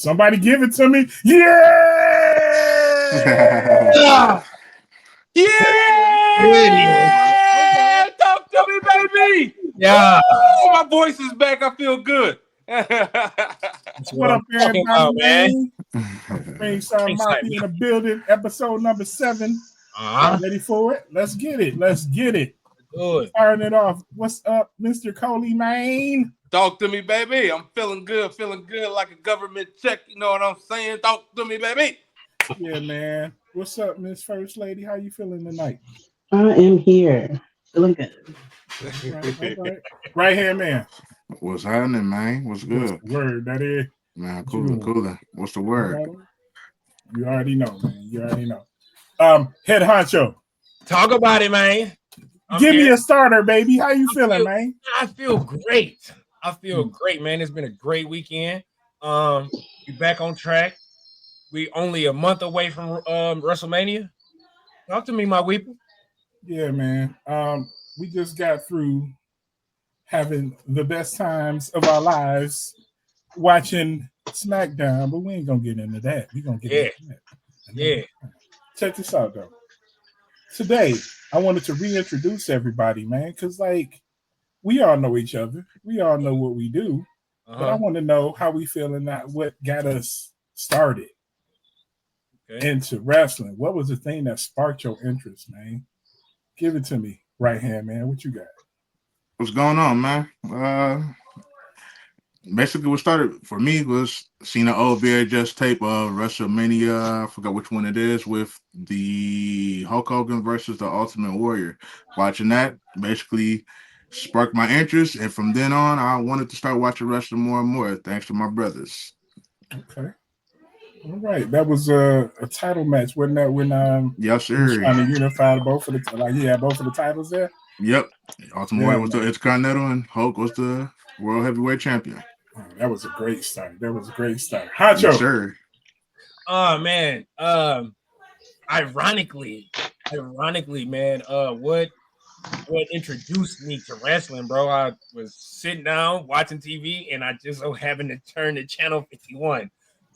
Somebody give it to me. Yeah! Yeah! Talk to me, baby! Yeah. Oh, my voice is back. I feel good. That's What I'm up, talking everybody, about, man. man? Ringside Ringside Mafia in the building, episode number 7. Uh-huh. Ready for it? Let's get it. Good. Firing it off. What's up, Mr. Coley, man? Talk to me, baby. I'm feeling good like a government check. You know what I'm saying? Talk to me, baby. Yeah, man. What's up, Miss First Lady? How you feeling tonight? I am here. Feeling good. Right. Right hand man. What's happening, man? What's What's good? the word? That is. Man, cooler. What's the word? You already know, man. You already know. Head honcho. Talk about it, man. Give me a starter, baby. How you feeling, man? I feel great. Man. It's been a great weekend. We back on track. We only a month away from WrestleMania. Talk to me, my weeper. Yeah, man. We just got through having the best times of our lives watching SmackDown, but we ain't gonna get into that. We gonna get into that. Yeah. Check this out, though. Today, I wanted to reintroduce everybody, man, because like we all know each other. We all know what we do. But I want to know how we feel and not what got us started into wrestling. What was the thing that sparked your interest, man? Give it to me, right hand man. What you got? What's going on, man? Basically, what started for me was seeing an old VHS tape of WrestleMania. I forgot which one it is, with the Hulk Hogan versus the Ultimate Warrior. Watching that basically sparked my interest, and from then on, I wanted to start watching wrestling more and more. Thanks to my brothers. Okay. All right. That was a title match, wasn't that? When yes, he was sir. trying to unify both of the he had both of the titles there. Yep. Ultimate Warrior was the Intercontinental, and Hulk was the World Heavyweight Champion. Oh, that was a great start. Hacho. Yes, sir. Oh man. Ironically, man, what introduced me to wrestling, bro? I was sitting down watching TV, and I just so happened to turn to channel 51.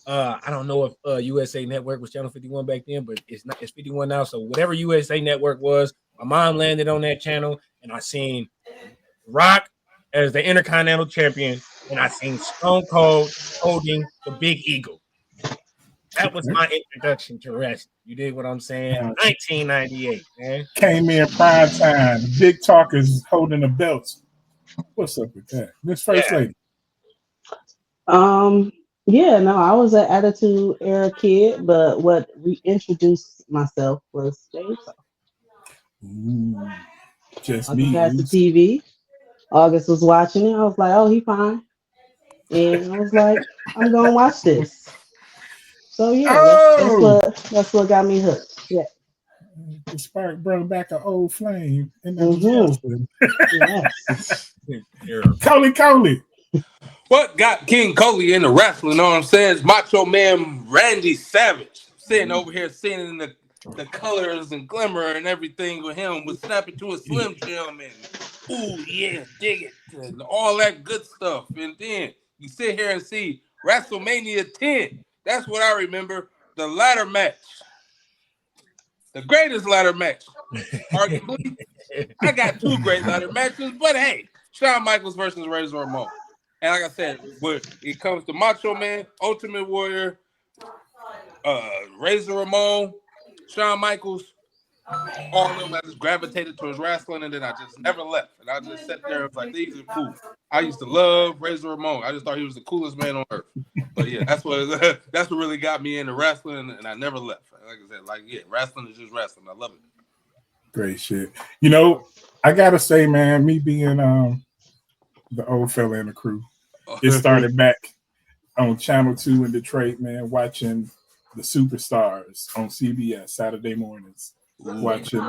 I don't know if USA Network was channel 51 back then, but it's 51 now. So whatever USA Network was, my mom landed on that channel, and I seen Rock as the Intercontinental Champion, and I seen Stone Cold holding the Big Eagle. That was my introduction to wrestling. You did what I'm saying? 1998, man. Came in prime time. Big talkers holding the belts. What's up with that? Miss First Lady. Yeah, no, I was an Attitude Era kid, but what reintroduced myself was James. Just me. me. Past the TV. August was watching it. I was like, oh, he fine. And I was like, I'm gonna watch this. So yeah, that's what got me hooked. Yeah. The spark brought back an old flame. And yes. Coley. What got King Coley into wrestling? Know what I'm saying? It's Macho Man Randy Savage. Sitting over here seeing the colors and glimmer and everything with him, would snap it to a Slim Jim and ooh yeah, dig it, and all that good stuff. And then you sit here and see WrestleMania 10. That's what I remember. The ladder match. The greatest ladder match. Arguably. I got two great ladder matches, but hey, Shawn Michaels versus Razor Ramon. And like I said, when it comes to Macho Man, Ultimate Warrior, Razor Ramon, Shawn Michaels, all of them, I just gravitated towards wrestling, and then I just never left. And I just sat there and was like, these are cool. I used to love Razor Ramon. I just thought he was the coolest man on earth. But yeah, that's what really got me into wrestling, and I never left. Like I said, wrestling is just wrestling. I love it. Great shit. You know, I gotta say, man, me being the old fella in the crew, it started back on Channel 2 in Detroit, man, watching the Superstars on CBS Saturday mornings, watching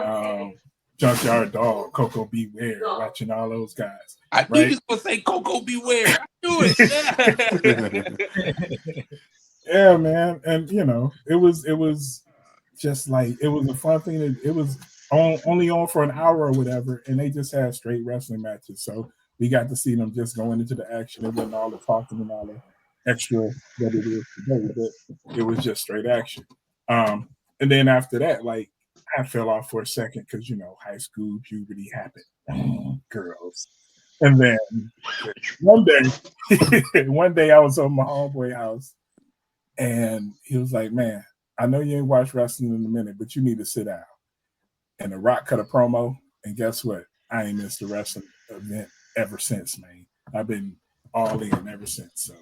Junkyard Dog, Coco Beware, watching all those guys. I knew you was gonna say Coco Beware. I knew it. Yeah, man, and you know, it was just like it was a fun thing. It was only on for an hour or whatever, and they just had straight wrestling matches. So we got to see them just going into the action. It wasn't all the talking and all extra that it is today, but it was just straight action. Um, and then after that, like I fell off for a second because high school puberty happened, girls, and then one day, one day I was on my homeboy house, and he was like, "Man, I know you ain't watched wrestling in a minute, but you need to sit down." And The Rock cut a promo, and guess what? I ain't missed a wrestling event ever since, man. I've been all in ever since. So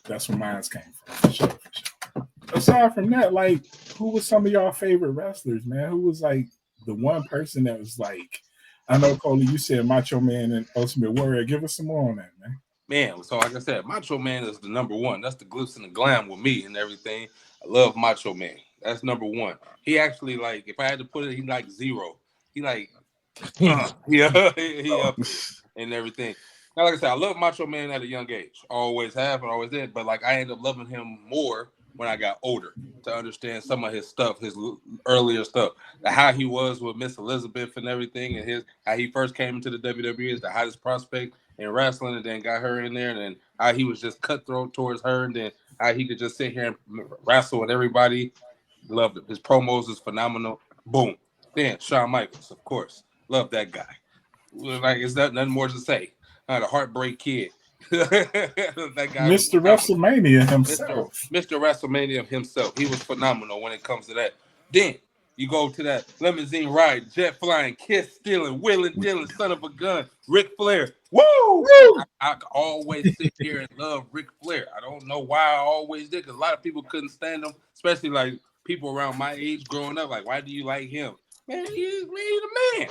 that's where mine came from, for sure, for sure. Aside from that, like, who was some of y'all favorite wrestlers, man? Who was like the one person that was like, I know, Coley, you said Macho Man and Ultimate Warrior. Give us some more on that, man. Man, so like I said, Macho Man is the number one. That's the glitz and the glam with me and everything. I love Macho Man. That's number one. He actually, like, if I had to put it, he like zero. He like, yeah, he up there and everything. Now, like I said, I love Macho Man at a young age. Always have and always did. But like, I ended up loving him more when I got older to understand some of his stuff, his earlier stuff, how he was with Miss Elizabeth and everything, and how he first came into the WWE as the hottest prospect in wrestling, and then got her in there, and then how he was just cutthroat towards her, and then how he could just sit here and wrestle with everybody. Loved it. His promos is phenomenal. Boom. Then Shawn Michaels, of course. Love that guy. Like, it's nothing more to say. The Heartbreak Kid. That guy was Mr. phenomenal. WrestleMania himself. Mr. WrestleMania himself. He was phenomenal when it comes to that. Then you go to that limousine ride, jet flying, kiss stealing, wheeling dealing, son of a gun, Ric Flair. Woo! I always sit here and love Ric Flair. I don't know why I always did, because a lot of people couldn't stand him, especially like people around my age growing up. Like, why do you like him? Man, he's the man.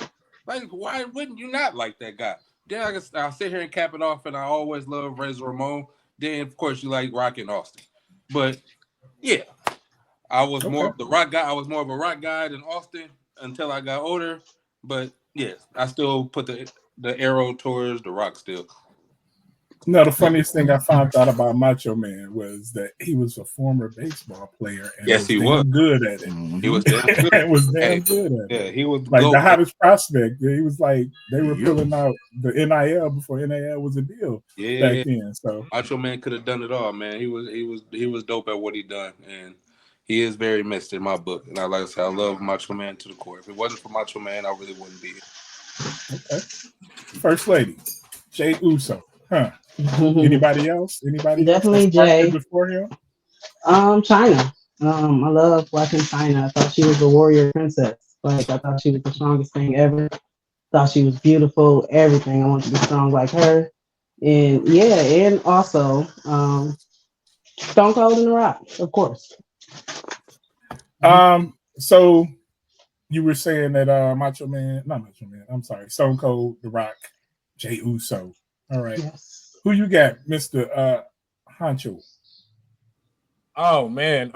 Like, why wouldn't you not like that guy? Then I'll sit here and cap it off, and I always love Razor Ramon. Then, of course, you like Rock and Austin. But, yeah, I was more of the Rock guy. I was more of a Rock guy than Austin until I got older. But, yes, I still put the arrow towards the Rock still. No, the funniest thing I found out about Macho Man was that he was a former baseball player and yes, he was good at it. He was damn good. Was damn good at it. Yeah, he was like the hottest prospect. He was like they were pulling out the NIL before NIL was a deal back then. So Macho Man could have done it all, man. He was dope at what he done, and he is very missed in my book. And like I said, I love Macho Man to the core. If it wasn't for Macho Man, I really wouldn't be here. Okay. First Lady, Jey Uso. Huh. Anybody else? Definitely Jay. Before him? China. I love watching China. I thought she was a warrior princess. Like, I thought she was the strongest thing ever. Thought she was beautiful, everything. I wanted to be strong like her. And yeah, and also Stone Cold and The Rock, of course. So you were saying that not Macho Man, I'm sorry, Stone Cold, The Rock, Jey Uso. All right. Yes. Who you got, Mr. Honcho? Oh man,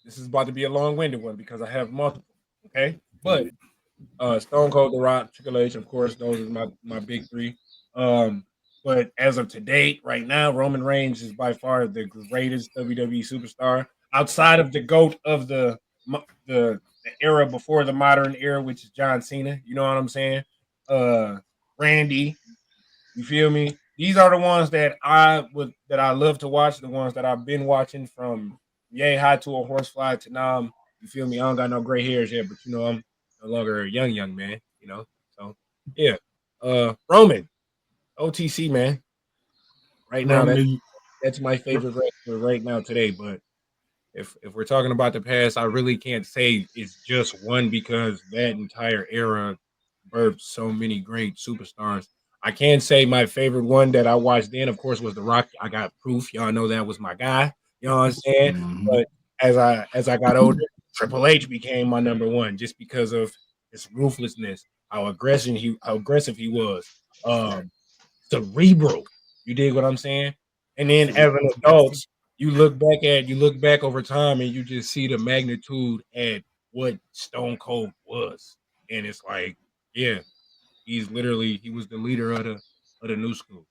this is about to be a long-winded one because I have multiple. Okay, but Stone Cold, The Rock, Triple H, of course, those are my big three. But as of today, right now, Roman Reigns is by far the greatest WWE superstar outside of the GOAT of the era before the modern era, which is John Cena. You know what I'm saying? Randy, you feel me? These are the ones that I love to watch. The ones that I've been watching from yay high to a horsefly to now. You feel me? I don't got no gray hairs yet, but I'm no longer a young man. So yeah. Roman, OTC man. Right now, that's my favorite wrestler right now today. But if we're talking about the past, I really can't say it's just one because that entire era birthed so many great superstars. I can say my favorite one that I watched then, of course, was The Rock. I got proof. Y'all know that was my guy. You know what I'm saying? Mm-hmm. But as I got older, Triple H became my number one just because of his ruthlessness, how aggressive he was, cerebral. You dig what I'm saying? And then as an adult, you look back over time and you just see the magnitude at what Stone Cold was, and it's like, yeah, he was the leader of the new school.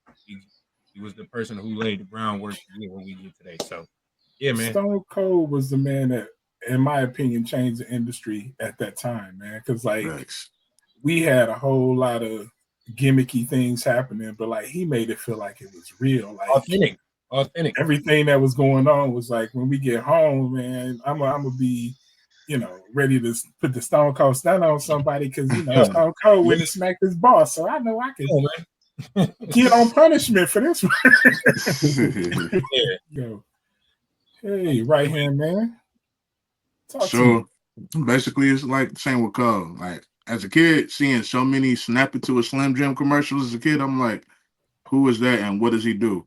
He was the person who laid the groundwork to get what we get today. So, yeah, man. Stone Cold was the man that, in my opinion, changed the industry at that time, man. Because we had a whole lot of gimmicky things happening, but like he made it feel like it was real, like authentic. Authentic. Everything that was going on was like, when we get home, man, I'm gonna be, ready to put the Stone Cold Stun on somebody because Stone Cold went and smacked his boss, so I know I could get on punishment for this one. Go, hey, right hand man. Talk to me. Basically, it's like the same with Cole. Like as a kid, seeing so many Snap It to a Slim Jim commercials as a kid, I'm like, who is that and what does he do?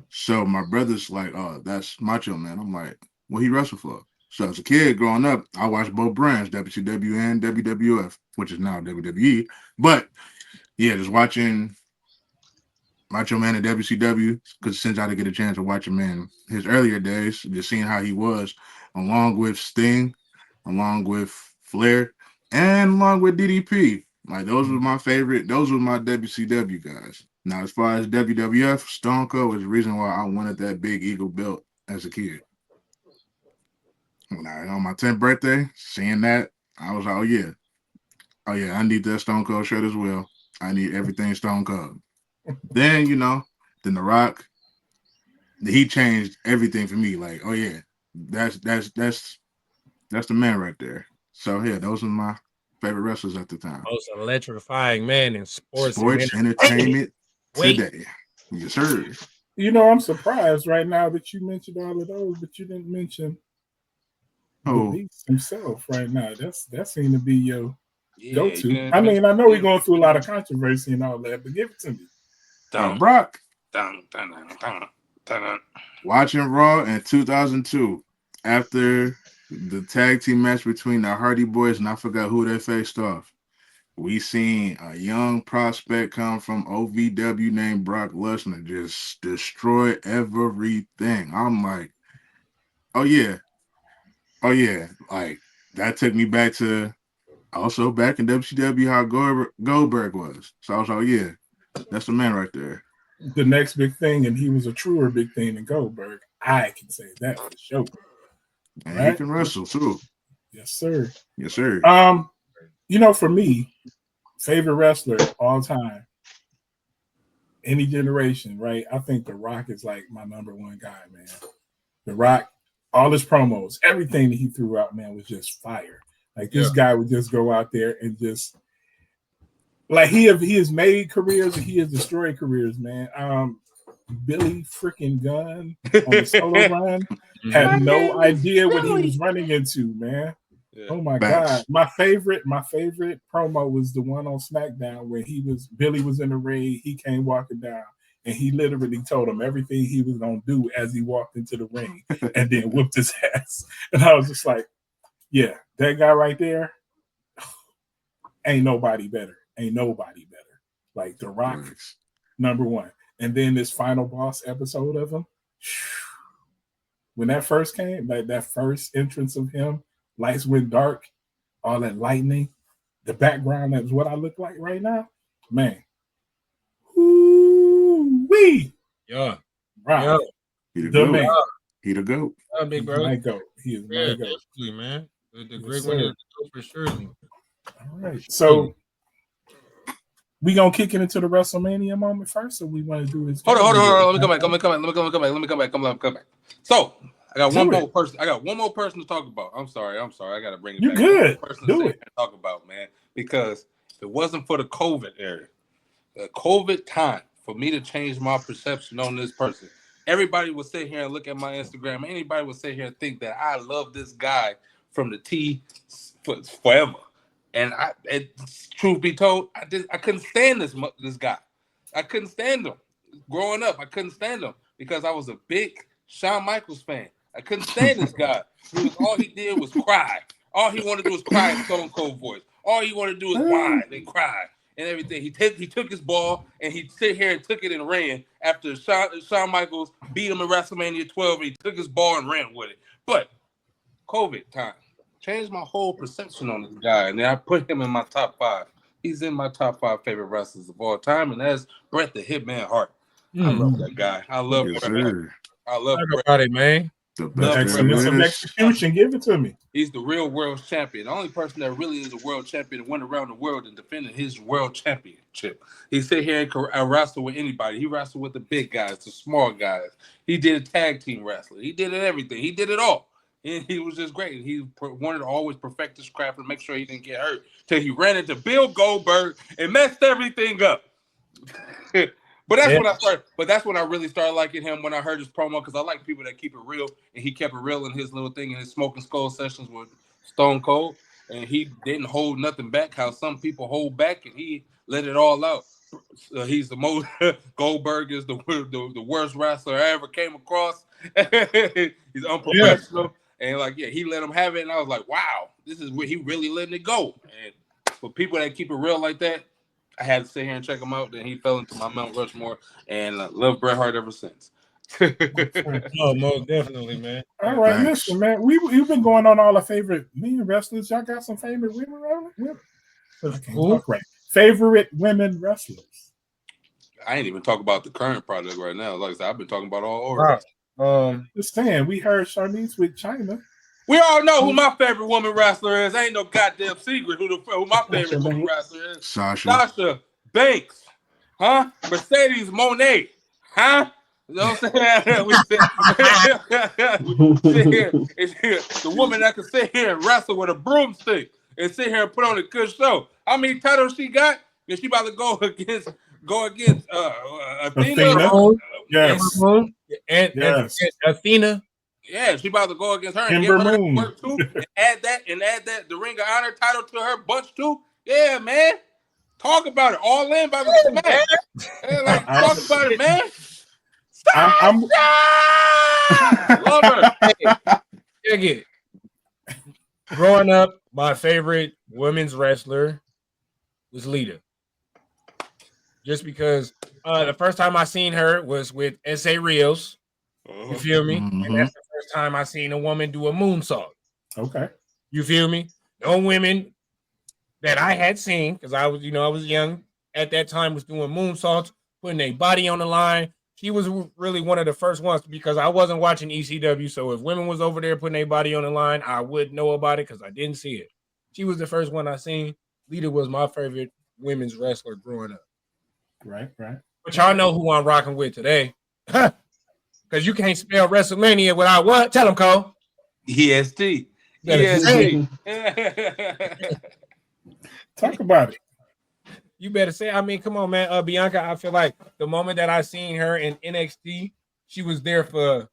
So my brother's like, oh, that's Macho Man. I'm like, what he wrestle for? So as a kid growing up, I watched both brands, WCW and WWF, which is now WWE. But yeah, just watching Macho Man in WCW, because since I didn't get a chance to watch him in his earlier days, just seeing how he was, along with Sting, along with Flair, and along with DDP. Like those were my favorite. Those were my WCW guys. Now, as far as WWF, Stone Cold was the reason why I wanted that big Eagle belt as a kid. When on my 10th birthday, seeing that, I was like, oh yeah, I need that Stone Cold shirt as well. I need everything Stone Cold. Then then The Rock, he changed everything for me. Like, oh yeah, that's the man right there. So yeah, those are my favorite wrestlers at the time. Most electrifying man in sports entertainment today. Yes, sir. I'm surprised right now that you mentioned all of those, but you didn't mention the Beast himself right now. That seemed to be your go-to. I mean, I know we're going through a lot of controversy and all that, but give it to me. Brock. Watching Raw in 2002 after the tag team match between the Hardy Boys, and I forgot who they faced off. We seen a young prospect come from OVW named Brock Lesnar just destroy everything. I'm like, oh yeah. Like that took me back to also back in WCW how Goldberg was. So I was like, yeah, that's the man right there. The next big thing, and he was a truer big thing than Goldberg. I can say that for sure. And right? He can wrestle too. Yes, sir. Yes, sir. For me, favorite wrestler all time, any generation, right? I think The Rock is like my number one guy, man. The Rock, all his promos, everything that he threw out, man, was just fire. Like this guy would just go out there and just like he has made careers and he has destroyed careers, man. Billy freaking Gunn on the solo run had no idea what he was running into, man. Yeah. Oh my God. My favorite promo was the one on SmackDown where Billy was in the ring, he came walking down, and he literally told him everything he was gonna do as he walked into the ring and then whooped his ass. And I was just like, yeah, that guy right there, ain't nobody better. Like The Rock, number one. And then this final boss episode of him, when that first came, like that first entrance of him, lights went dark, all that lightning, the background, that's what I look like right now, man. Woo-wee. Yeah. Right. He the goat. He the goat. Big bro. My goat. He is my goat. Definitely, man. The great one is the goat for surely. All right. So we gonna kick it into the WrestleMania moment first, or we want to do this? Hold on. Let me come back. So I got one more person. I got one more person to talk about. I'm sorry. I gotta bring it back. You good? Do it. Talk about, man, because if it wasn't for the COVID era, the COVID time, for me to change my perception on this person, everybody would sit here and look at my Instagram. Anybody would sit here and think that I love this guy from the T forever. And truth be told, I couldn't stand this guy. I couldn't stand him. Growing up, I couldn't stand him because I was a big Shawn Michaels fan. I couldn't stand this guy. All he did was cry. All he wanted to do was cry in Stone Cold voice. All he wanted to do was whine and cry and everything. He took his ball and he sit here and took it and ran after Shawn Michaels beat him in WrestleMania 12. And he took his ball and ran with it. But COVID time changed my whole perception on this guy, and then I put him in my top 5. He's in my top 5 favorite wrestlers of all time, and that's Bret the Hitman Hart. I love that guy. I love Bret. I love Bret, man. Some execution. Give it to me. He's the real world champion. The only person that really is a world champion and went around the world and defended his world championship. championship. He sit here and wrestle with anybody. He wrestled with the big guys, the small guys. He did a tag team wrestling. He did everything. He did it all. And he was just great. He wanted to always perfect his craft and make sure he didn't get hurt. Till he ran into Bill Goldberg and messed everything up. But that's when I really started liking him, when I heard his promo, because I like people that keep it real, and he kept it real in his little thing in his Smoking Skull sessions with Stone Cold, and he didn't hold nothing back. How some people hold back, and he let it all out. He's the most Goldberg is the worst wrestler I ever came across. He's unprofessional, and he let him have it, and I was like, wow, this is where he really letting it go. And for people that keep it real like that, I had to sit here and check him out. Then he fell into my Mount Rushmore, and love Bret Hart ever since. Oh, most definitely, man. All right, listen, man. We've been going on all our favorite men wrestlers. Y'all got some favorite women wrestlers? I can't talk right. Favorite women wrestlers. I ain't even talk about the current product right now. Like I said, I've been talking about all over. Just saying, we heard Charlize with China. We all know who my favorite woman wrestler is. Ain't no goddamn secret who my favorite woman wrestler is. Sasha Banks. Huh? Mercedes Moné. Huh? You know what I'm saying? The woman that can sit here and wrestle with a broomstick and sit here and put on a good show. How many titles she got? And she about to go against Athena. Yes. And Athena. Yeah, she about to go against her and give her work too, and add that the Ring of Honor title to her bunch too. Yeah, man. Talk about it. All in by the smash. Talk about it, man. I'm love her. Check it. Growing up, my favorite women's wrestler was Lita. Just because the first time I seen her was with S.A. Rios. You feel me? Mm-hmm. And that's the first time I seen a woman do a moonsault. Okay. You feel me? No women that I had seen, because I was young at that time, was doing moonsaults, putting a body on the line. She was really one of the first ones, because I wasn't watching ECW. So if women was over there putting a body on the line, I would know about it because I didn't see it. She was the first one I seen. Lita was my favorite women's wrestler growing up. Right. But y'all know who I'm rocking with today. Because you can't spell WrestleMania without what? Tell them, Cole. EST. Talk about it. You better say. I mean, come on, man. Bianca, I feel like the moment that I seen her in NXT, she was there for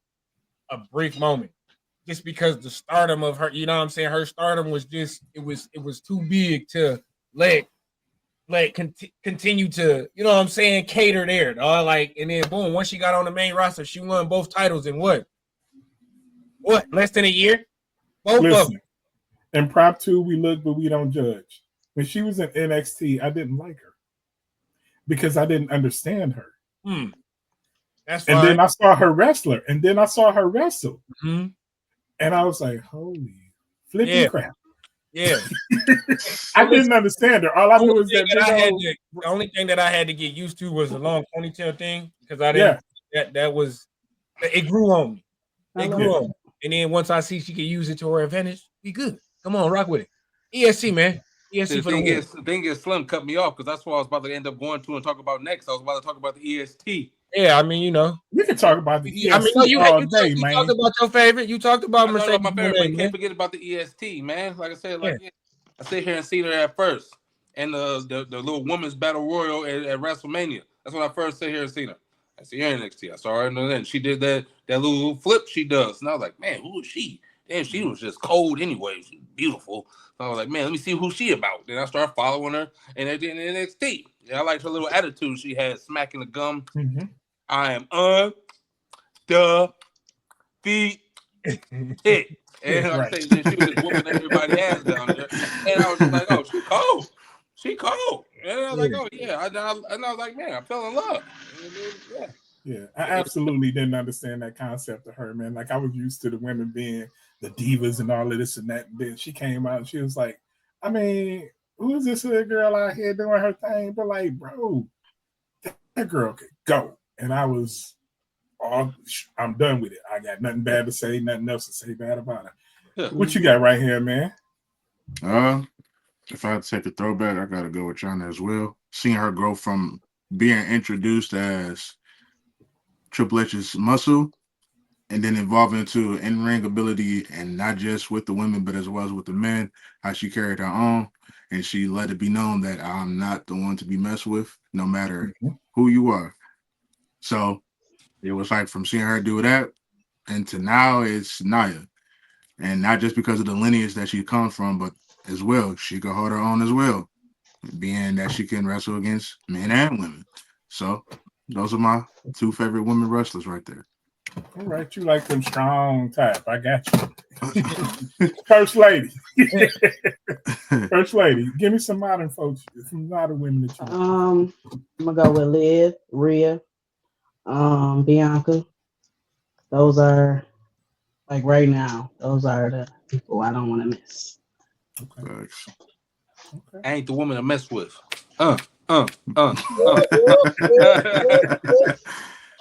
a brief moment. Just because the stardom of her, you know what I'm saying? Her stardom was just, it was too big to let continue to, you know what I'm saying, cater there, dog. And then boom, once she got on the main roster, she won both titles in what less than a year. Both of them. Impromptu, we look but we don't judge. When she was in NXT, I didn't like her because I didn't understand her. That's fine. And then I saw her wrestler, and then I saw her wrestle, and I was like, "Holy flipping crap!" Yeah, I didn't understand her. All I knew was that the only thing that I had to get used to was the long ponytail thing, because I didn't. It grew on me. It grew on me. And then once I see she can use it to her advantage, be good. Come on, rock with it. ESC, man. ESC for the thing is, Slim cut me off because that's what I was about to end up going to and talk about next. I was about to talk about the EST. Yeah, I mean, we can talk about the EST you talked about your favorite. You talked about Mercedes. My favorite, but you can't forget about the EST, man. Like I said, I sit here and see her at first, and the little women's battle royal at WrestleMania. That's when I first sit here and see her. I see her in NXT. I saw her, and then she did that little flip she does, and I was like, man, who is she? Damn, she was just cold anyway. She's beautiful. So I was like, man, let me see who she about. Then I started following her, and they did NXT. Yeah, I liked her little attitude she had, smacking the gum. Mm-hmm. I am the feet. And I'm saying that she was just whooping everybody ass down there. And I was just like, oh, she cold. She cold. And I was like, oh, yeah. And I was like, man, I fell in love. Yeah, I absolutely didn't understand that concept of her, man. Like, I was used to the women being the divas and all of this and that. And then she came out and she was like, I mean, who is this hood girl out here doing her thing? But like, bro, that girl could go. And I was I'm done with it. I got nothing bad to say, nothing else to say bad about her. Yeah. What you got right here, man? If I had to take a throwback, I gotta go with China as well. seeing her grow from being introduced as Triple H's muscle and then evolving into in-ring ability, and not just with the women, but as well as with the men, how she carried her own. And she let it be known that I'm not the one to be messed with, no matter who you are. So it was like from seeing her do that, and to now it's Naya. And not just because of the lineage that she comes from, but as well, she could hold her own as well, being that she can wrestle against men and women. So those are my two favorite women wrestlers right there. All right, you like them strong type. I got you. First lady. First lady. Give me some modern folks, some modern women that you I'm gonna go with Liv, Rhea, Bianca. Those are like right now. Those are the people I don't want to miss. Okay. Okay. I ain't the woman to mess with.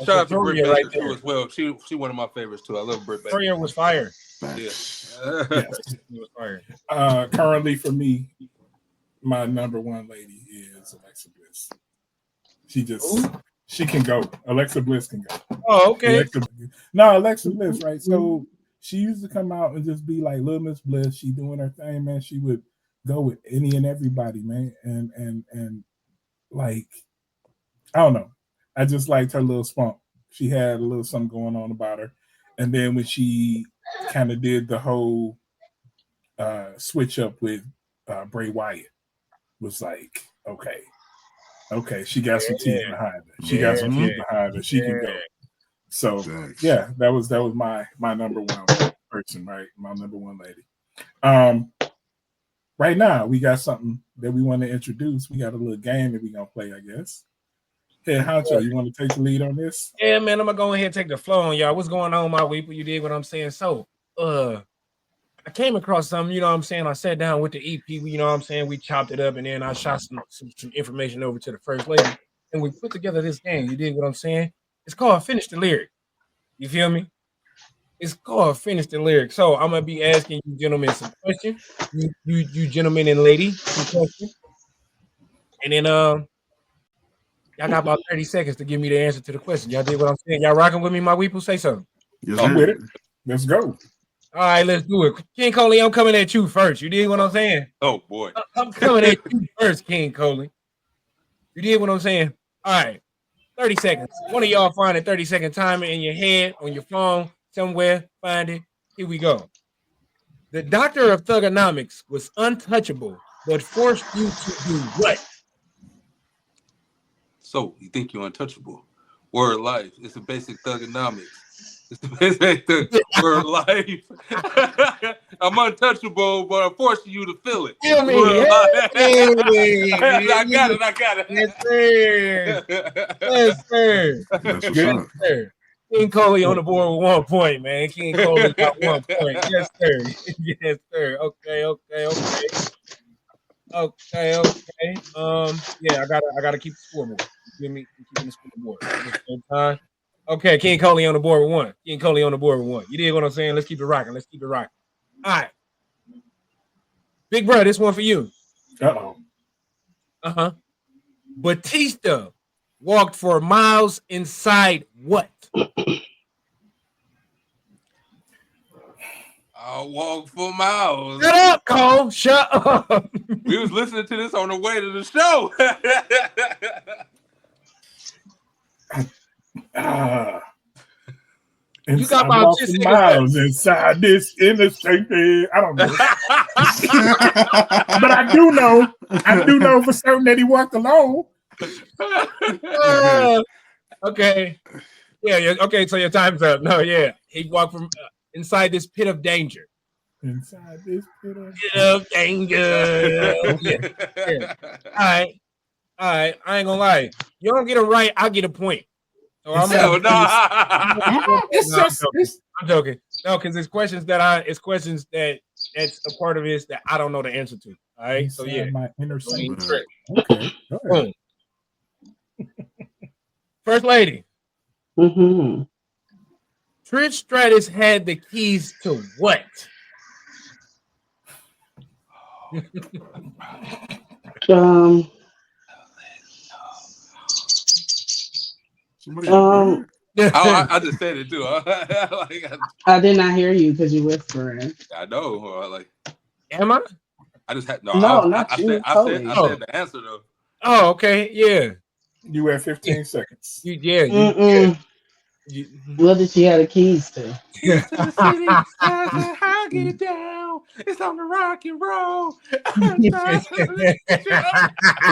Shout out to Britt Baker too as well. She one of my favorites too. I love Britt Baker. Victoria was fire. Yeah. Yes. She was fire. Currently for me, my number one lady is Alexa Bliss. She can go. Alexa Bliss can go. Oh, okay. Alexa Bliss, right? So she used to come out and just be like Little Miss Bliss. She doing her thing, man. She would go with any and everybody, man. And like, I don't know. I just liked her little spunk. She had a little something going on about her. And then when she kind of did the whole switch up with Bray Wyatt, was like, okay, she got some teeth behind her. She got some teeth behind her. She can go. So yeah, that was my number one person, right? My number one lady. Right now we got something that we want to introduce. We got a little game that we gonna play, I guess. Hey, Honcho, you want to take the lead on this? Yeah, man, I'm gonna go ahead and take the flow on y'all. What's going on, my weeple? You did what I'm saying. So, I came across something, you know what I'm saying? I sat down with the EP, you know what I'm saying? We chopped it up, and then I shot some information over to the first lady, and we put together this game. You did what I'm saying? It's called Finish the Lyric. You feel me? It's called Finish the Lyric. So I'm gonna be asking you gentlemen some questions. You gentlemen and lady some questions. And then y'all got about 30 seconds to give me the answer to the question. Y'all did what I'm saying. Y'all rocking with me, my weeple? Say something. Yes, I'm with it. Let's go. All right, let's do it. King Coley, I'm coming at you first. You did what I'm saying? Oh, boy. I'm coming at you first, King Coley. You did what I'm saying? All right. 30 seconds. One of y'all find a 30-second timer in your head, on your phone, somewhere. Find it. Here we go. The doctor of thugonomics was untouchable, but forced you to do what? So, you think you're untouchable? Word life. It's a basic thugonomics. It's the basic word life. I'm untouchable, but I'm forcing you to feel it. Feel me. I got it. Yes, sir. That's what's Yes, up. sir. King Coley on the board with 1 point, man. King Coley got 1 point. Yes, sir. Yes, sir. Okay. Yeah, I gotta keep the scoreboard. You feel me? Keeping the scoreboard at the same time. Okay, King Coley on the board with 1. King Coley on the board with 1. You did what I'm saying? Let's keep it rocking. All right. Big bro, this one for you. Uh-oh. Batista walked for miles inside what? I'll walk for miles. Shut up, Cole. Shut up. We was listening to this on the way to the show. You got about 10 seconds miles inside this interstate. I don't know. But I do know for certain that he walked alone. Okay. Yeah. Okay, so your time's up. No, yeah. He walked from inside this pit of danger. Inside this pit of danger. Yeah. All right. I ain't gonna lie. You don't get it right, I'll get a point. So I'm joking. No, because it's questions that's a part of this that I don't know the answer to. All right. So yeah. My inner secret. Okay. Go ahead. First lady. Mm-hmm. Trish Stratus had the keys to what? Somebody a bird? I just said it too. I did not hear you because you whispering. I know. Like, am I? I just had No, not you. I said the answer though. Oh, okay, yeah. You had 15 seconds. Mm-mm. What did she have the keys to? Keys to the city. How get it down? It's on the rock and roll. I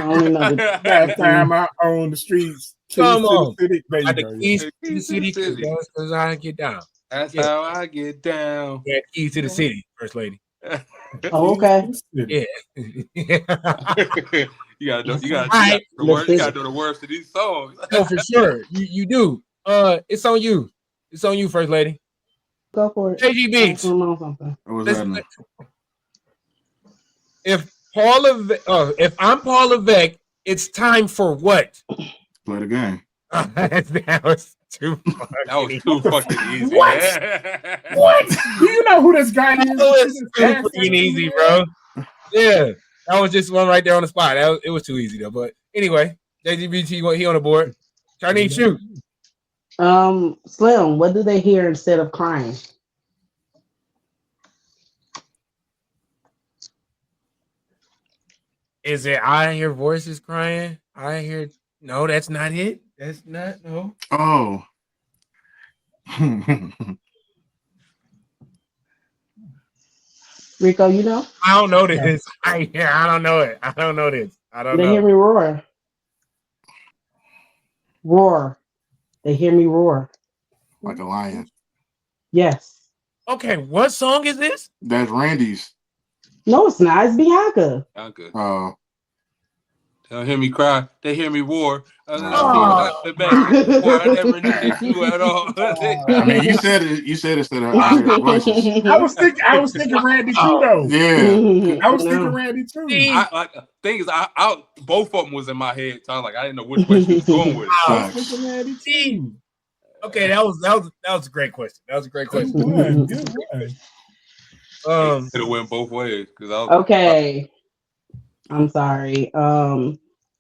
only know the Last time I own the streets. Keys Come to on. the city. There you Got the go. keys to the city because I get down. That's how I get down. Yeah, keys to the city, First Lady. Oh, okay. Yeah. You gotta know the words to these songs. No, for sure. You do. It's on you. It's on you, First Lady. Go for it. JG Beats. If I'm Paul Levesque, it's time for what? Play the game. That was too fucking easy. What? What? Do you know who this guy is? It's too freaking easy, bro. Yeah, that was just one right there on the spot. It was too easy though. But anyway, JGBT, he on the board. Chinese shoot. Slim, what do they hear instead of crying? Is it I hear voices crying? I hear no, that's not it. That's not no. Oh. Rico, you know? I don't know this. I don't know it. I don't know this. I don't know. They hear me roar. Roar. They hear me roar. Like a lion. Yes. Okay, what song is this? That's Randy's. No, it's not. It's Bianca. Oh. They'll hear me cry. They hear me roar. I never knew you at all. I mean, you said it instead of I hear voices. I was thinking Randy too, though. Yeah. I was thinking Randy too. Thing is, both of them was in my head. So I was like, I didn't know which way she was going with it. I was thinking Randy too. Okay, that was a great question. That was a great question. Good one. It went both ways okay. I'm sorry.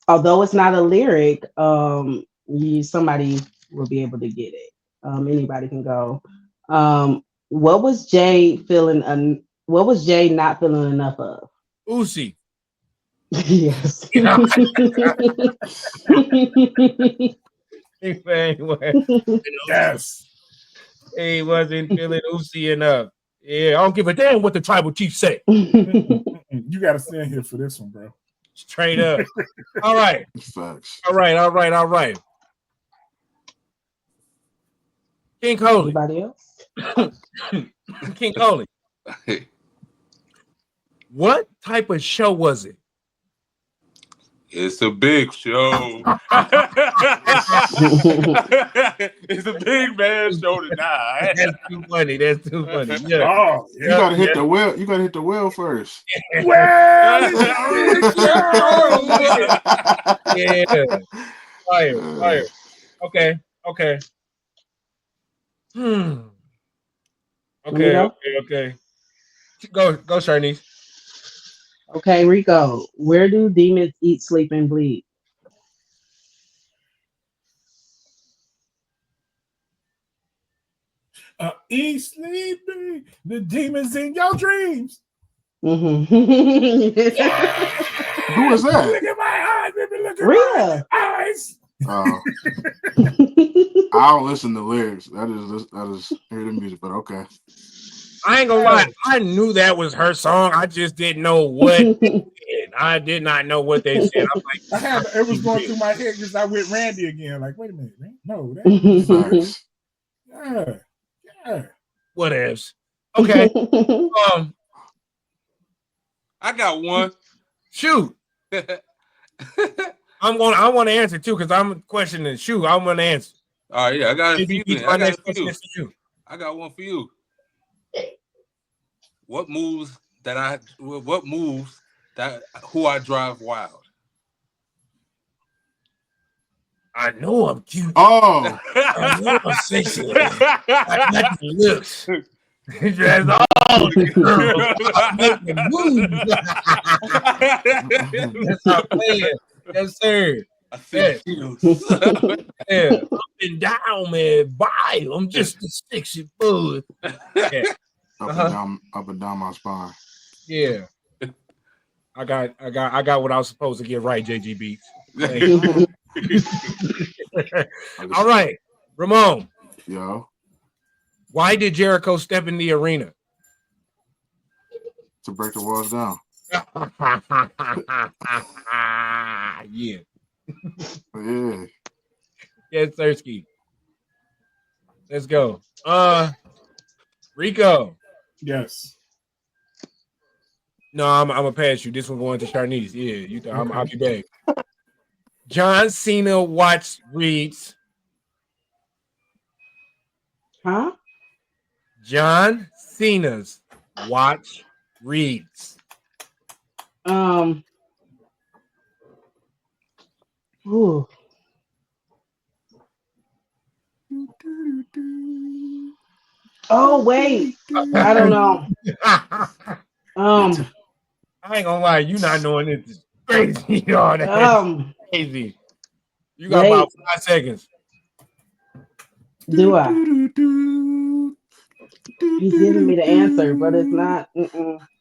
Although it's not a lyric, somebody will be able to get it. Anybody can go. What was Jay feeling? What was Jay not feeling enough of? Uzi. Yes. Yes. He wasn't feeling Uzi enough. Yeah, I don't give a damn what the tribal chief say. You got to stand here for this one, bro. Straight up. All right. Facts. All right. King Coley. Anybody else? King Coley. What type of show was it? It's a big show. It's a big man show tonight. That's too funny. Yeah. Oh, you gotta hit the well. You gotta hit the well first. Well, yeah. Fire. Okay. Okay. Okay. Go, Sharnice. Okay, Rico. Where do demons eat, sleep, and bleed? Eat, sleeping, the demons in your dreams. Mm-hmm. Who is that? Look at my eyes, baby. Look at Rhea. my eyes. I don't listen to lyrics. I just hear the music, but okay. I ain't gonna lie. I knew that was her song. I just didn't know what they said. I did not know what they said. I'm like, it was going through my head because I went Randy again. Like, wait a minute, no, that yeah. What else? Okay. I got one. Shoot. I want to answer too because I'm questioning. Shoot, I want to answer. All right, yeah, I got it. I got one for you. What moves that who I drive wild? I know I'm cute. Oh, I know I'm sexy. I got the looks. That's all the girls. I make the moves. That's how I'm playing. Yes, sir. I see you. Yeah, up and down, man. Bye. I'm just a sexy bud. Yeah. Up and down my spine. Yeah. I got what I was supposed to get right, JG Beats. Thank you. All right, Ramon. Yo. Why did Jericho step in the arena? To break the walls down. Yeah. Yeah. Yes, Sirski. Let's go. Rico. Yes. No, I'm gonna pass you. This one going to Sharnice. Yeah, I'll be back. John Cena reads. Huh? John Cena's watch reads. Ooh. Oh wait, I don't know. I ain't gonna lie, you not knowing this is crazy, y'all. That's crazy. You got about 5 seconds. Do I? He's giving me the answer, but it's not.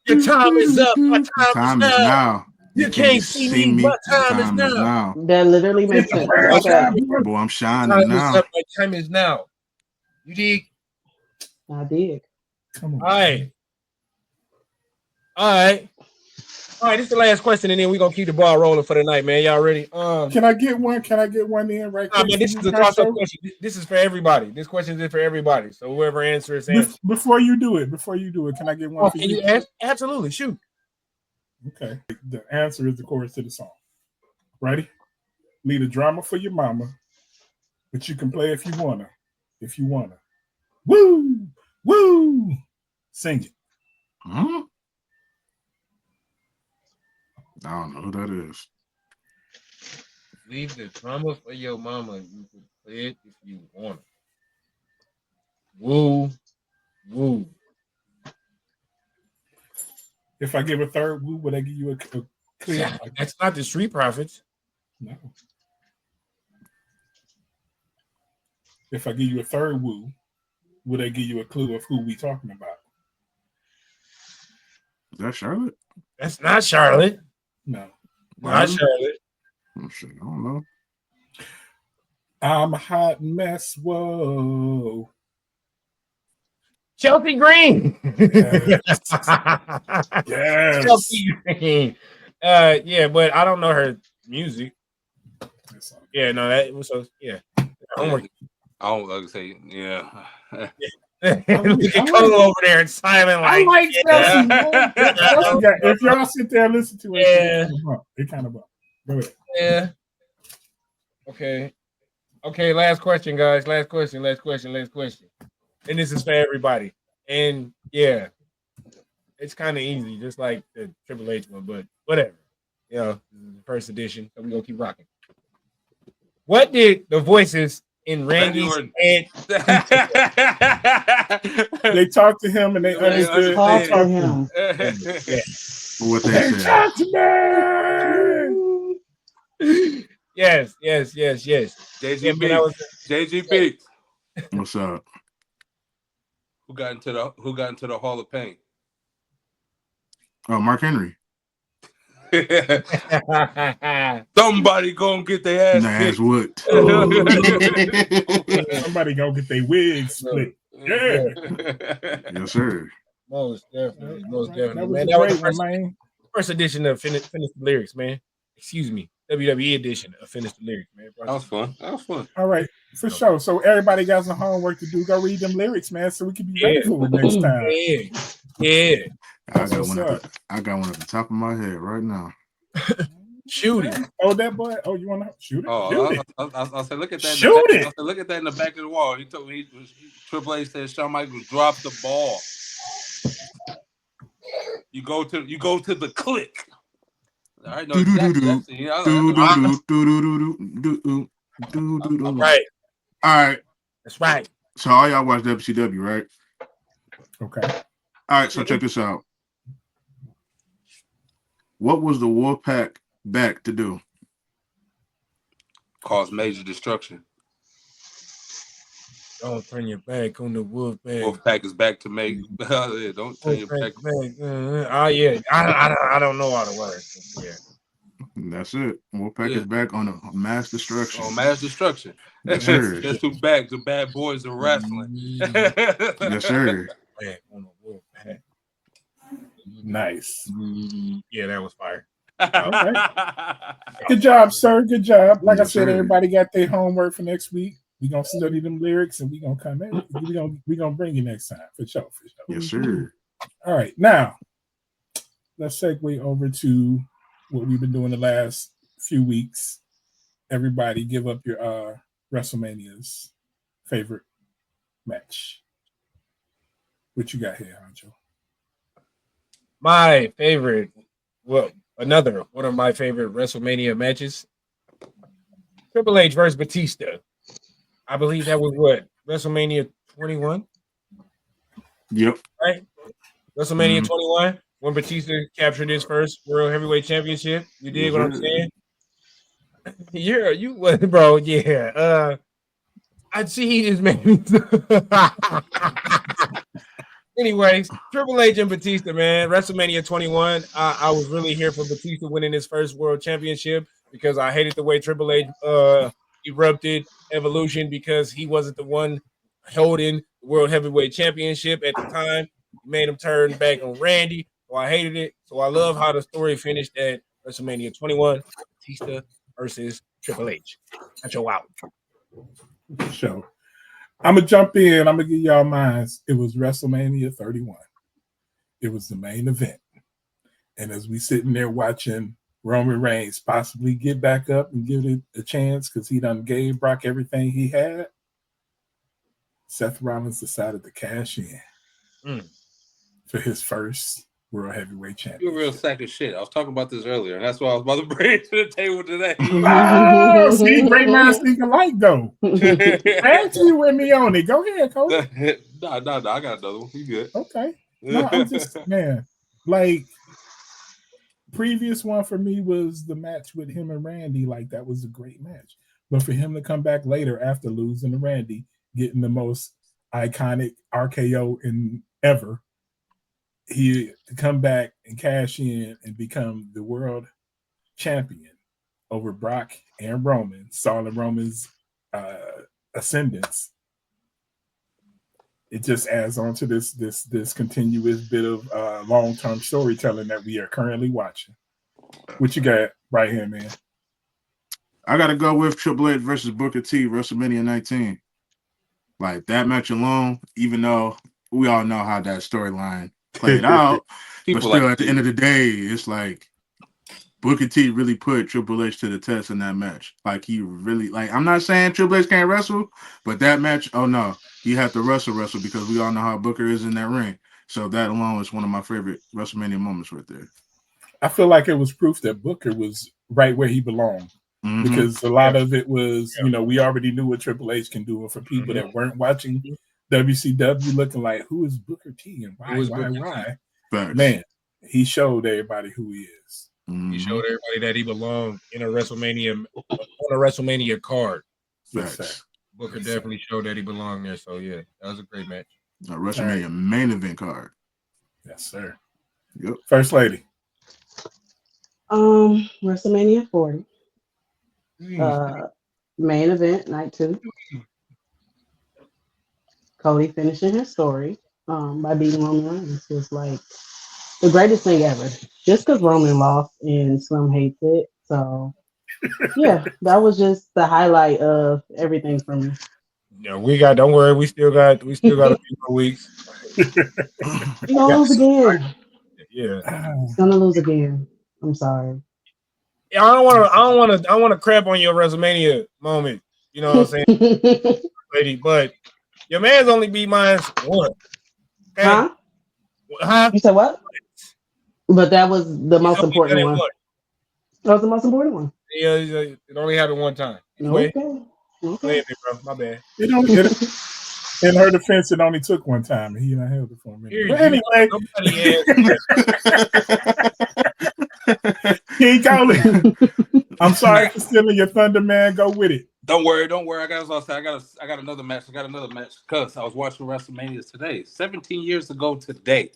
Your time is up. My time is now. You can't see me. My time is now. That literally makes sense. Okay. Boy, I'm shining now. My time is now. You dig? I dig. Come on. All right. This is the last question, and then we're gonna keep the ball rolling for the night, man. Y'all ready? Can I get one? Can I get one in right quick? Man, this is a toss-up question. This is for everybody. This question is for everybody. So whoever answers. Before you do it, can I get one? Can you ask? Absolutely, shoot. Okay. The answer is the chorus to the song. Ready? Need a drama for your mama, but you can play if you wanna. If you wanna. Woo! Woo! Sing it. Huh? I don't know who that is. Leave the drama for your mama. You can play it if you want. Woo, woo. If I give a third woo, would I give you a clear? Yeah, that's not the Street Profits. No. If I give you a third woo, would I give you a clue of who we talking about? Is that Charlotte? That's not Charlotte. No. Not Charlotte. Oh, shit, I don't know. I'm a hot mess. Whoa. Chelsea Green. Yes. Yes. Chelsea Green. Yeah, but I don't know her music. Yeah, no, that was so. Yeah. Homework. I don't like to say, yeah. Look at Cole over there and silent like. I like Chelsea. If y'all sit there and listen to it, it kind of bump. Go ahead. Yeah. Okay. Last question, guys. Last question. And this is for everybody. And yeah, it's kind of easy, just like the Triple H one, but whatever. You know, this is the first edition, so we're gonna keep rocking. What did the voices in Randy's head? They talked to him and they understood. Talk to him. Yeah. What they said. Talk to me. Yes. JG Biggs. What's up? Who got into the Hall of Pain? Oh, Mark Henry. Somebody gonna get their ass whooped. Somebody gonna get their wig split. Yeah. Yes, sir. Most definitely. That was Man, that was the first edition of Finish the Lyrics, man. Excuse me. WWE edition of Finish the Lyrics, man. That was fun. All right, for sure. So everybody got some homework to do. Go read them lyrics, man, so we can be ready for it next time. Yeah. I got one at the top of my head right now. Shoot it. Oh, that boy. Oh, you want to shoot it? I'll say, look at that. Shoot it. I said, look at that in the back of the wall. He told me Triple H said Shawn Michaels dropped the ball. You go to the click. All right, no, right. All right. That's right. So all y'all watch WCW, right? Okay. All right, so check this out. What was the Wolfpack back to do? Cause major destruction. Don't turn your back on the wolf pack. Wolf pack is back to make. Yeah, don't turn your back. Yeah. I don't know all the words. Yeah. That's it. Wolf pack is back on a mass destruction. On mass destruction. Yes, sir. Guess who back? The bad boys of wrestling. Yes, sir. Back on the wolf pack. Nice. Yeah, that was fire. Good job, sir. Good job. Like I Yes, said, sir. everybody got their homework for next week. We're gonna study them lyrics and we're gonna come in. We're gonna bring you next time for sure. Yes, sir. All right, now let's segue over to what we've been doing the last few weeks. Everybody give up your WrestleMania's favorite match. What you got here, Anjo? My favorite, another one of my favorite WrestleMania matches. Triple H versus Batista. I believe that was what? WrestleMania 21? Yep. Right? WrestleMania 21, when Batista captured his first World Heavyweight Championship. You dig what I'm saying? Yeah, you was, bro. Yeah. I'd see this man. Anyways, Triple H and Batista, man. WrestleMania 21. I was really here for Batista winning his first World Championship because I hated the way Triple H erupted Evolution because he wasn't the one holding the World Heavyweight Championship at the time. He made him turn back on Randy, so I hated it. So I love how the story finished at WrestleMania 21, Batista versus Triple H. That's your out. Show. I'm gonna jump in. I'm gonna give y'all mine. It was WrestleMania 31. It was the main event, and as we sitting there watching Roman Reigns possibly get back up and give it a chance because he done gave Brock everything he had, Seth Rollins decided to cash in for his first World Heavyweight Championship. You're a real sack of shit. I was talking about this earlier, and that's why I was about to bring it to the table today. Oh, see, great minds think alike, though. After you with me on it, go ahead, Cole. No, I got another one. You good? Okay. No, I'm just, man, like, previous one for me was the match with him and Randy. Like, that was a great match. But for him to come back later after losing to Randy, getting the most iconic RKO in ever, he to come back and cash in and become the world champion over Brock and Roman, stalling Roman's ascendance. It just adds on to this continuous bit of long-term storytelling that we are currently watching. What you got right here, man? I got to go with Triple H versus Booker T, WrestleMania 19. Like, that match alone, even though we all know how that storyline played out, but still at the end of the day, it's like Booker T really put Triple H to the test in that match. Like, he really, like, I'm not saying Triple H can't wrestle, but that match, oh no, you have to wrestle because we all know how Booker is in that ring. So that alone is one of my favorite WrestleMania moments right there. I feel like it was proof that Booker was right where he belonged. Because a lot of it was, you know, we already knew what Triple H can do. And for people that weren't watching WCW, looking like, who is Booker T and why? Facts. Man, he showed everybody who he is. He showed everybody that he belonged in a WrestleMania on a WrestleMania card. Facts. Booker definitely showed that he belonged there. So yeah, that was a great match. A WrestleMania main event card. Yes, sir. Yep. First lady. WrestleMania 40. Main event, night 2. Cody finishing his story by beating Roman Reigns was like the greatest thing ever. Just because Roman lost and Slim hates it. So yeah, that was just the highlight of everything for me. Yeah, don't worry, we still got a few more weeks. He's gonna lose again. Yeah. He's gonna lose again. I'm sorry. Yeah, I don't want to crap on your WrestleMania moment. You know what I'm saying, lady? But your man's only beat mine once. Okay? Huh? You said what? But that was the most important one. That was the most important one. Yeah, it only happened one time. Okay. Wait, bro. My bad. In her defense, it only took one time. He and I held it for a minute. But anyway, King Coley. I'm sorry for stealing your thunder, man. Go with it. Don't worry. I got another match. Because I was watching WrestleMania today. 17 years ago today.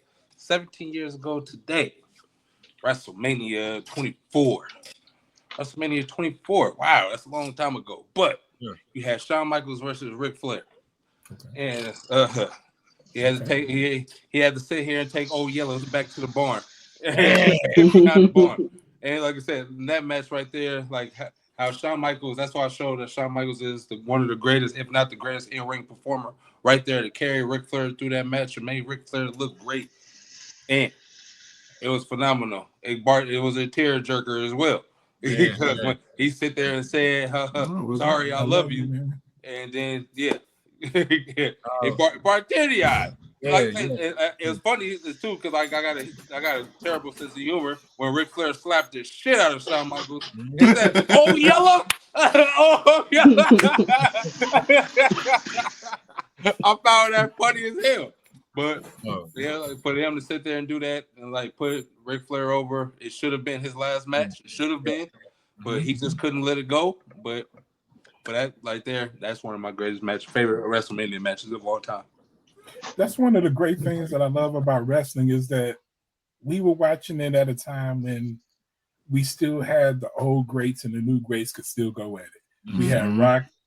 WrestleMania 24. WrestleMania 24. Wow, that's a long time ago. But you had Shawn Michaels versus Ric Flair. Okay. And he had to take he had to sit here and take Old Yellows back to the barn. Behind the barn. And like I said, in that match right there, like how Shawn Michaels, that's why I showed that Shawn Michaels is one of the greatest, if not the greatest in-ring performer right there to carry Ric Flair through that match and made Ric Flair look great. And it was phenomenal. It was a tearjerker as well. Because when he sit there and said, sorry, I love you. Man. And then, it brought teary-eyed. It was funny too because like I got a terrible sense of humor when Ric Flair slapped the shit out of Shawn Michaels. He said, "Oh yellow, oh yellow." I found that funny as hell. But like, for him to sit there and do that and like put Ric Flair over, it should have been his last match. It should have been, but he just couldn't let it go. But that right there, that's one of my favorite WrestleMania matches of all time. That's one of the great things that I love about wrestling is that we were watching it at a time when we still had the old greats and the new greats could still go at it. Mm-hmm.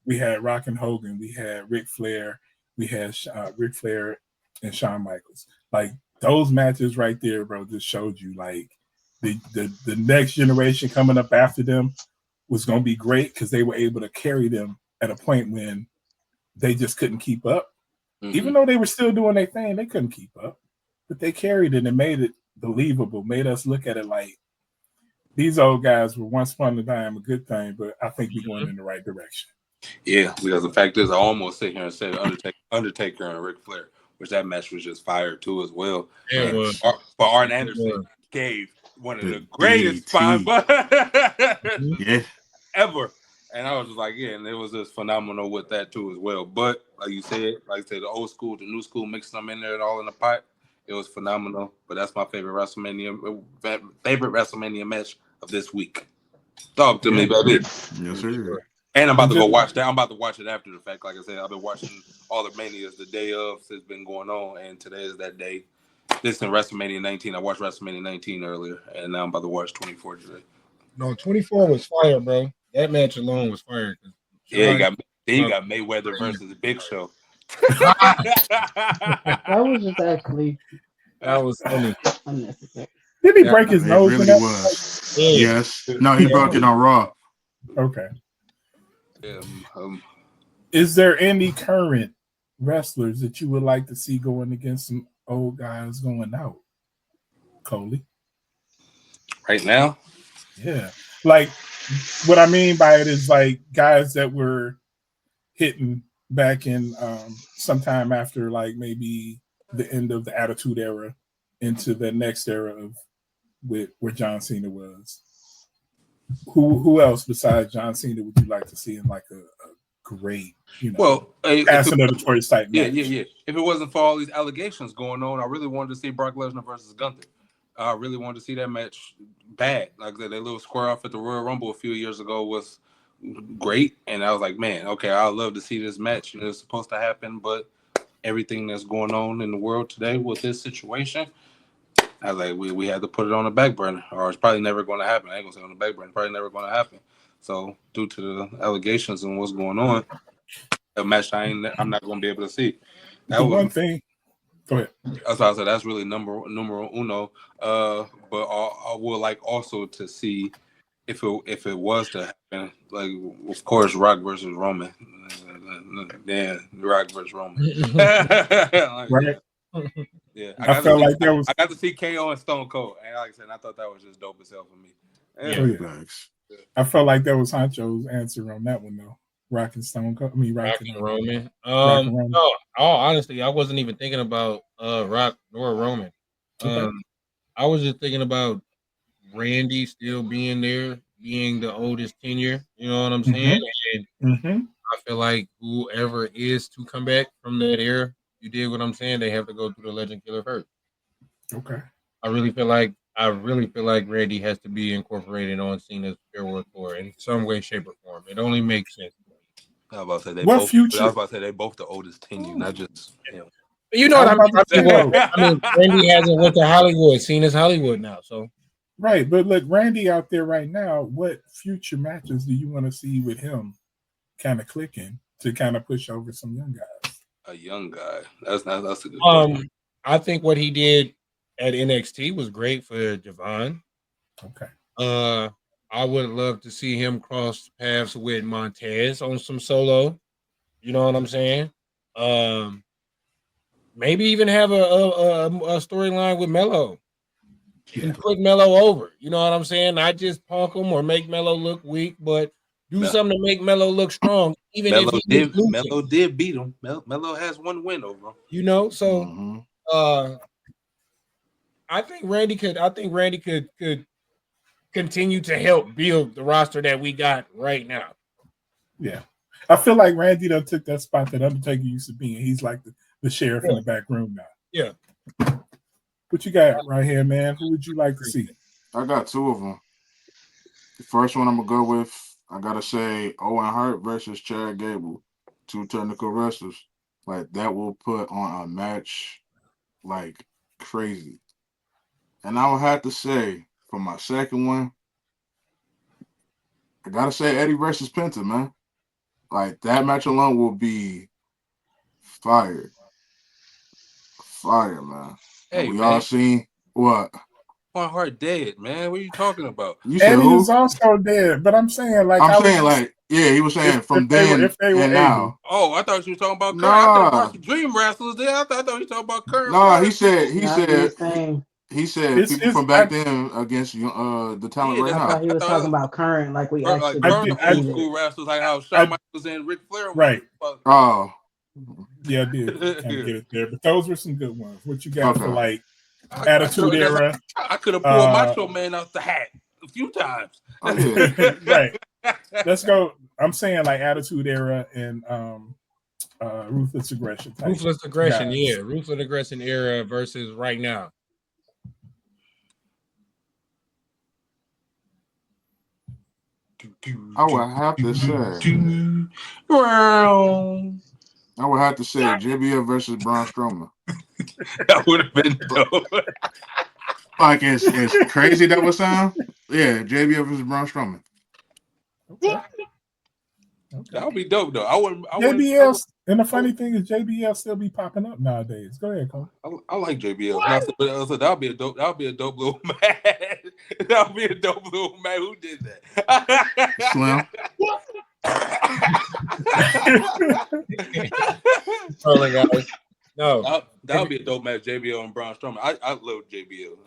We had Rock and Hogan, we had Ric Flair, we had Ric Flair and Shawn Michaels. Like those matches right there, bro, just showed you like the next generation coming up after them was going to be great because they were able to carry them at a point when they just couldn't keep up. Mm-hmm. Even though they were still doing their thing, they couldn't keep up. But they carried it and made it believable, made us look at it like these old guys were once upon a time a good thing, but I think we're going in the right direction. Yeah, because the fact is, I almost sit here and said Undertaker and Ric Flair, which that match was just fire too as well. Yeah, but Arn Anderson gave one of the greatest spine ever. And I was just like, and it was just phenomenal with that too as well. But like you said, the old school, the new school, mixing them in there and all in the pot. It was phenomenal. But that's my favorite WrestleMania match of this week. Talk to me, baby. Yes, sir. And I'm about to go watch that. I'm about to watch it after the fact. Like I said, I've been watching all the Manias the day of. It's been going on, and today is that day. This in WrestleMania 19. I watched WrestleMania 19 earlier, and now I'm about to watch 24 today. No, 24 was fire, bro. That match alone was fire. Yeah, you got Mayweather versus Big Show. That was just actually that was funny. Unnecessary. Did he break his nose? It really was. Yeah. Yes. No, he broke it on Raw. Okay. Is there any current wrestlers that you would like to see going against some old guys going out? Coley? Right now? Yeah. Like, what I mean by it is like guys that were hitting back in sometime after like maybe the end of the Attitude Era into the next era of where John Cena was. Who else besides John Cena would you like to see in like a great, passing of the torch type match? Yeah. If it wasn't for all these allegations going on, I really wanted to see Brock Lesnar versus Gunther. I really wanted to see that match bad. Like that little square off at the Royal Rumble a few years ago was great. And I was like, man, okay, I'd love to see this match. It's supposed to happen, but everything that's going on in the world today with this situation, I was like, we had to put it on the back burner, or it's probably never going to happen. I ain't going to say on the back burner, probably never going to happen. So due to the allegations and what's going on, a match I'm not going to be able to see. That was one thing. Go ahead. That's why I said that's really numero uno. But I would like also to see if it was to happen, like of course Rock versus Roman. Yeah, Rock versus Roman. Right. Yeah. I felt like there was. I got to see KO and Stone Cold, and like I said, I thought that was just dope as hell for me. Yeah. I felt like that was Honcho's answer on that one though. Rock and Stone Cold. I mean, Rock and Roman. No, honestly, I wasn't even thinking about Rock nor Roman. I was just thinking about Randy still being there, being the oldest tenure. You know what I'm saying? And I feel like whoever is to come back from that era, you did what I'm saying. They have to go through the Legend Killer first. Okay. I really feel like I really feel like Randy has to be incorporated on Cena's farewell tour in some way, shape, or form. It only makes sense. I was about to say they What both. I future? was about to say they both the oldest tenure, not just him. You know I what was about to say well, that. Randy hasn't went to Hollywood. Cena's Hollywood now, so Right, but look, Randy out there right now. What future matches do you want to see with him? Kind of clicking to kind of push over some young guys. A young guy. That's a good question. I think what he did at NXT was great for Javon. Okay. I would love to see him cross paths with Montez on some solo. You know what I'm saying? Maybe even have a storyline with Melo and put Melo over. You know what I'm saying? Not just punk him or make Melo look weak, but do something to make Melo look strong, even if he is losing. Melo did beat him. Melo has one win over him. You know, so I think Randy could continue to help build the roster that we got right now. Yeah. I feel like Randy done took that spot that Undertaker used to be in. He's like the sheriff in the back room now. Yeah. What you got right here, man? Who would you like to see? I got two of them. The first one I'm going to go with, I got to say Owen Hart versus Chad Gable. Two technical wrestlers. Like, that will put on a match like crazy. And I would have to say, for my second one, I got to say Eddie versus Penta, man. Like, that match alone will be fire. Fire, man. Hey, we man. all seen what? Owen Hart dead, man. What are you talking about? You said Eddie who? is also dead, but I'm saying like he was saying from then if they were and able. now. Oh, I thought you were talking about current. Nah. I thought there were some dream wrestlers there. I thought you were talking about current. No, he said It's people from back then against the talent right I now. thought he was talking about current, like we actually current old school wrestlers, like how Shawn Michaels and Ric Flair. Right. Oh. Yeah, I did kind of get it there, but those were some good ones. What you got for like Attitude Era? I could have pulled Macho Man out the hat a few times. Oh, yeah. Right. Let's go. I'm saying like Attitude Era and Ruthless Aggression. Ruthless Aggression, yeah. Ruthless Aggression era versus right now. I would have to say JBL versus Braun Strowman. That would have been dope. Like it's crazy that would sound. Yeah, JBL versus Braun Strowman. Okay. That would be dope though. I wouldn't. And the funny thing is JBL still be popping up nowadays. Go ahead, Cole. I like JBL. That'll be a dope little man. That'll be a dope little man. Who did that? Slim. No, that would be a dope match. JBL and Braun Strowman. I love JBL.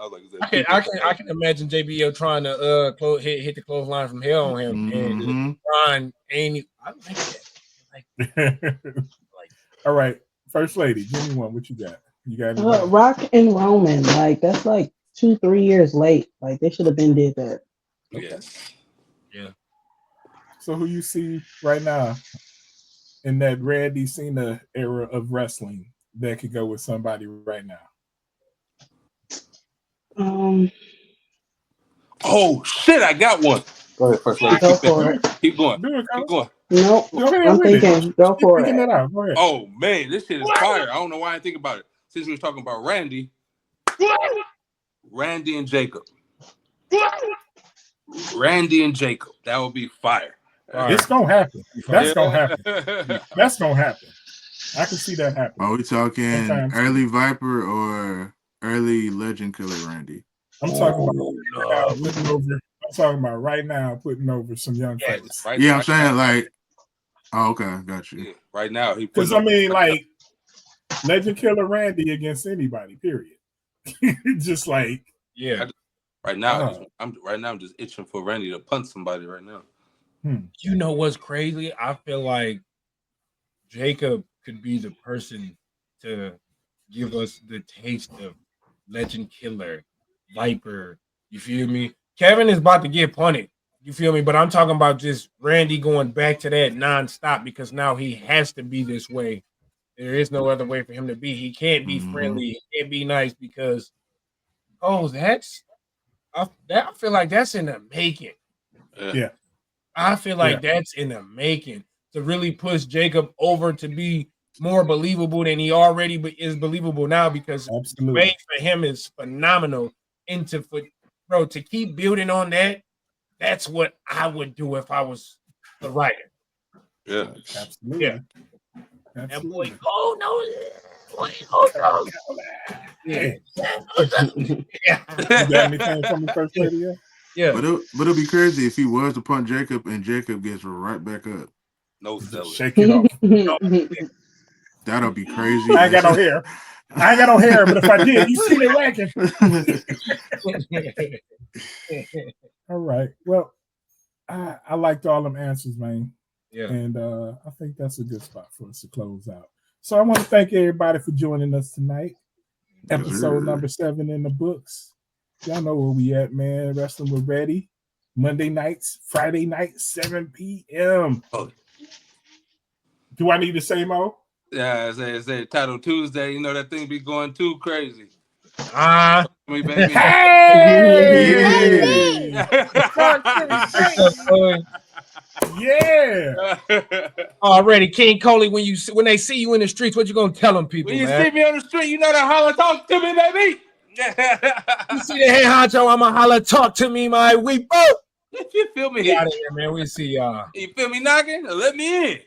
I can imagine JBL trying to hit the clothesline from hell on him, and Braun ain't. I like that. All right, First Lady, give me one. What you got? You got Rock and Roman. Like that's like 2-3 years late. Like they should have been did that. Yes. Yeah. So who you see right now in that Randy Cena era of wrestling that could go with somebody right now? Oh shit! I got one. Go ahead, First Lady. Go for it. Keep going. Nope. I'm thinking. Go for it. Go ahead. Oh man, this shit is fire. I don't know why I think about it. Since we were talking about Randy and Jacob. Randy and Jacob. That would be fire. It's gonna happen. That's gonna happen. That's gonna happen. I can see that happen. Are we talking early Viper or early Legend Killer Randy? I'm talking about right now putting over some young fights. Right, I'm saying like. Oh, okay, got you. Yeah, right now, because I mean, like Legend Killer Randy against anybody. Period. Just like right now, I'm just itching for Randy to punch somebody right now. You know what's crazy? I feel like Jacob could be the person to give us the taste of Legend Killer, Viper. You feel me? Kevin is about to get punted. You feel me? But I'm talking about just Randy going back to that nonstop because now he has to be this way. There is no other way for him to be. He can't be friendly. He can't be nice because, that's I feel like that's in the making. Yeah. I feel like that's in the making to really push Jacob over to be more believable than he already is believable now, because Absolutely. Ray for him is phenomenal. Bro, to keep building on that, that's what I would do if I was the writer. Yeah. Absolutely. Yeah. Absolutely. That boy, no. Hey. Yeah. You got anything from the first lady yet? Yeah. But it'll be crazy if he was to punch Jacob and Jacob gets right back up. No selling. Shake it off. That'll be crazy. I ain't got no hair. But if I did, you see it whacking. All right. Well, I liked all them answers, man. Yeah. And I think that's a good spot for us to close out. So I want to thank everybody for joining us tonight. Episode number 7 in the books. Y'all know where we at, man. Wrestling with Ready. Monday nights, Friday nights, 7 p.m. Oh. Do I need to say more? Yeah, I say Title Tuesday. You know that thing be going too crazy. Me, baby. Hey! Yeah. Already, King Coley. When they see you in the streets, what you gonna tell them, people? When you man? see me on the street, you know that holler, talk to me, baby. You see the head honcho, I'ma holler, talk to me, my weepo. If you feel me, Get out of here, man. We see y'all. You feel me knocking? Let me in.